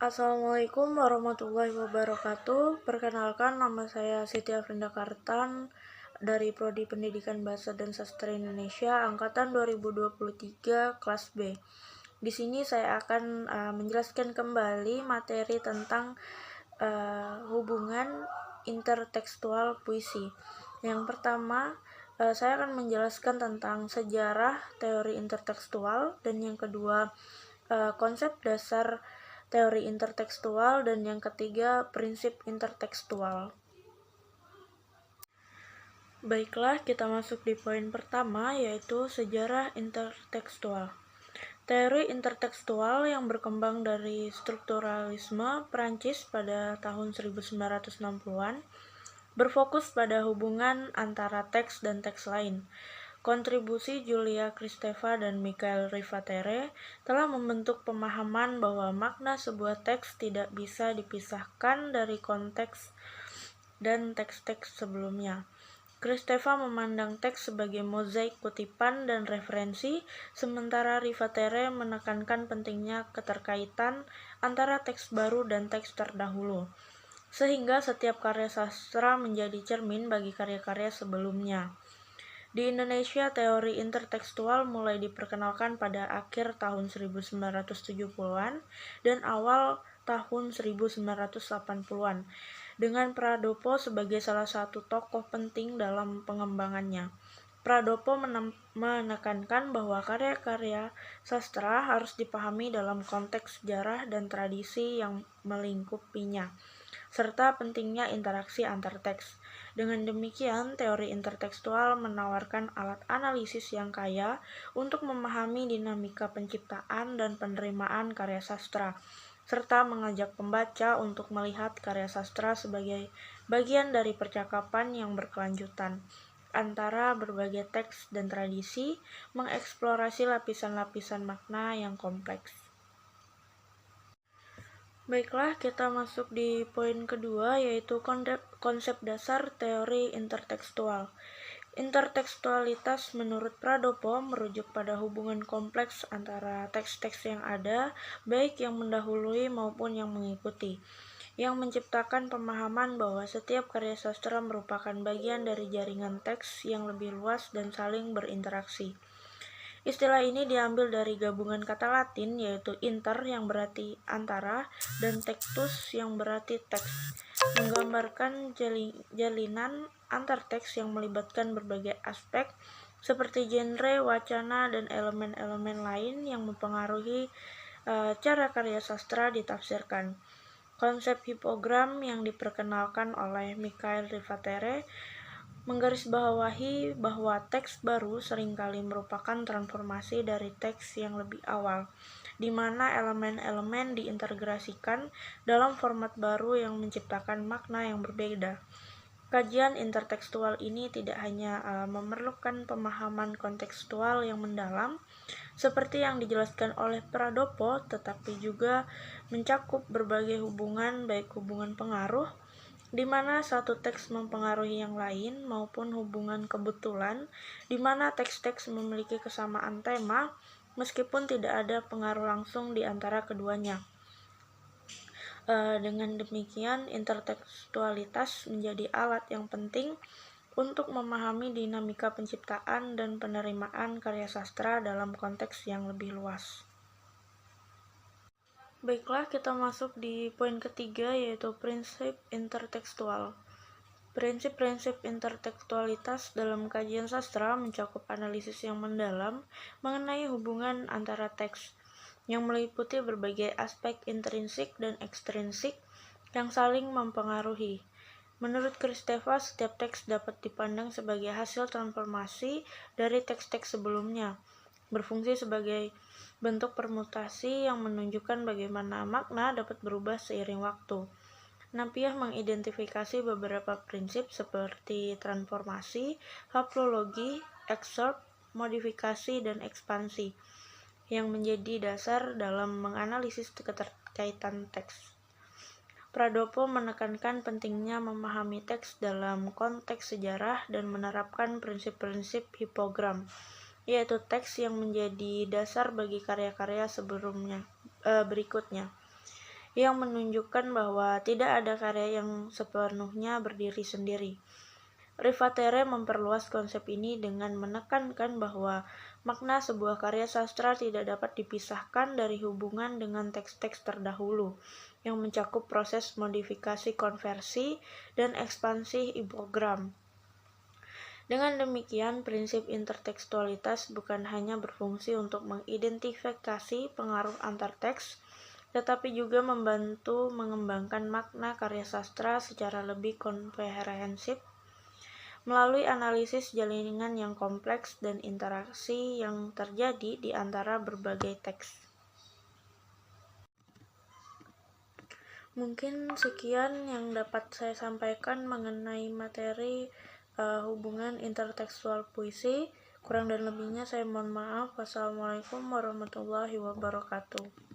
Assalamualaikum warahmatullahi wabarakatuh. Perkenalkan, nama saya Siti Afrinda Kartan dari Prodi Pendidikan Bahasa dan Sastra Indonesia angkatan 2023 kelas B. Di sini saya akan menjelaskan kembali materi tentang hubungan intertekstual puisi. Yang pertama, saya akan menjelaskan tentang sejarah teori intertekstual, dan yang kedua konsep dasar teori intertekstual, dan yang ketiga prinsip intertekstual. Baiklah, kita masuk di poin pertama, yaitu sejarah intertekstual. Teori intertekstual yang berkembang dari strukturalisme Prancis pada tahun 1960-an berfokus pada hubungan antara teks dan teks lain. Kontribusi Julia Kristeva dan Mikhail Rivaterea telah membentuk pemahaman bahwa makna sebuah teks tidak bisa dipisahkan dari konteks dan teks-teks sebelumnya. Kristeva memandang teks sebagai mozaik kutipan dan referensi, sementara Rivaterea menekankan pentingnya keterkaitan antara teks baru dan teks terdahulu, sehingga setiap karya sastra menjadi cermin bagi karya-karya sebelumnya. Di Indonesia, teori intertekstual mulai diperkenalkan pada akhir tahun 1970-an dan awal tahun 1980-an, dengan Pradopo sebagai salah satu tokoh penting dalam pengembangannya. Pradopo menekankan bahwa karya-karya sastra harus dipahami dalam konteks sejarah dan tradisi yang melingkupinya, serta pentingnya interaksi antar teks. Dengan demikian, teori intertekstual menawarkan alat analisis yang kaya untuk memahami dinamika penciptaan dan penerimaan karya sastra, serta mengajak pembaca untuk melihat karya sastra sebagai bagian dari percakapan yang berkelanjutan antara berbagai teks dan tradisi, mengeksplorasi lapisan-lapisan makna yang kompleks. Baiklah, kita masuk di poin kedua, yaitu konsep dasar teori intertekstual. Intertekstualitas menurut Pradopo merujuk pada hubungan kompleks antara teks-teks yang ada, baik yang mendahului maupun yang mengikuti, yang menciptakan pemahaman bahwa setiap karya sastra merupakan bagian dari jaringan teks yang lebih luas dan saling berinteraksi. Istilah ini diambil dari gabungan kata Latin, yaitu inter yang berarti antara dan tectus yang berarti teks, menggambarkan jalinan antar teks yang melibatkan berbagai aspek seperti genre, wacana, dan elemen-elemen lain yang mempengaruhi cara karya sastra ditafsirkan. Konsep hipogram yang diperkenalkan oleh Mikhail Rivaterea menggarisbawahi bahwa teks baru seringkali merupakan transformasi dari teks yang lebih awal, di mana elemen-elemen diintegrasikan dalam format baru yang menciptakan makna yang berbeda. Kajian intertekstual ini tidak hanya memerlukan pemahaman kontekstual yang mendalam, seperti yang dijelaskan oleh Pradopo, tetapi juga mencakup berbagai hubungan, baik hubungan pengaruh, di mana satu teks mempengaruhi yang lain, maupun hubungan kebetulan, di mana teks-teks memiliki kesamaan tema, meskipun tidak ada pengaruh langsung di antara keduanya. Dengan demikian, intertekstualitas menjadi alat yang penting untuk memahami dinamika penciptaan dan penerimaan karya sastra dalam konteks yang lebih luas. Baiklah, kita masuk di poin ketiga, yaitu prinsip intertekstual. Prinsip-prinsip intertekstualitas dalam kajian sastra mencakup analisis yang mendalam mengenai hubungan antara teks, yang meliputi berbagai aspek intrinsik dan ekstrinsik yang saling mempengaruhi. Menurut Kristeva, setiap teks dapat dipandang sebagai hasil transformasi dari teks-teks sebelumnya, berfungsi sebagai bentuk permutasi yang menunjukkan bagaimana makna dapat berubah seiring waktu. Napier mengidentifikasi beberapa prinsip seperti transformasi, haplologi, excerpt, modifikasi, dan ekspansi, yang menjadi dasar dalam menganalisis keterkaitan teks. Pradopo menekankan pentingnya memahami teks dalam konteks sejarah dan menerapkan prinsip-prinsip hipogram, yaitu teks yang menjadi dasar bagi karya-karya berikutnya. yang menunjukkan bahwa tidak ada karya yang sepenuhnya berdiri sendiri. Rivatere memperluas konsep ini dengan menekankan bahwa makna sebuah karya sastra tidak dapat dipisahkan dari hubungan dengan teks-teks terdahulu, yang mencakup proses modifikasi konversi dan ekspansi ipogram. Dengan demikian, prinsip intertekstualitas bukan hanya berfungsi untuk mengidentifikasi pengaruh antar teks, tetapi juga membantu mengembangkan makna karya sastra secara lebih komprehensif melalui analisis jaringan yang kompleks dan interaksi yang terjadi di antara berbagai teks. Mungkin sekian yang dapat saya sampaikan mengenai materi hubungan intertekstual puisi. Kurang dan lebihnya saya mohon maaf. Wassalamualaikum warahmatullahi wabarakatuh.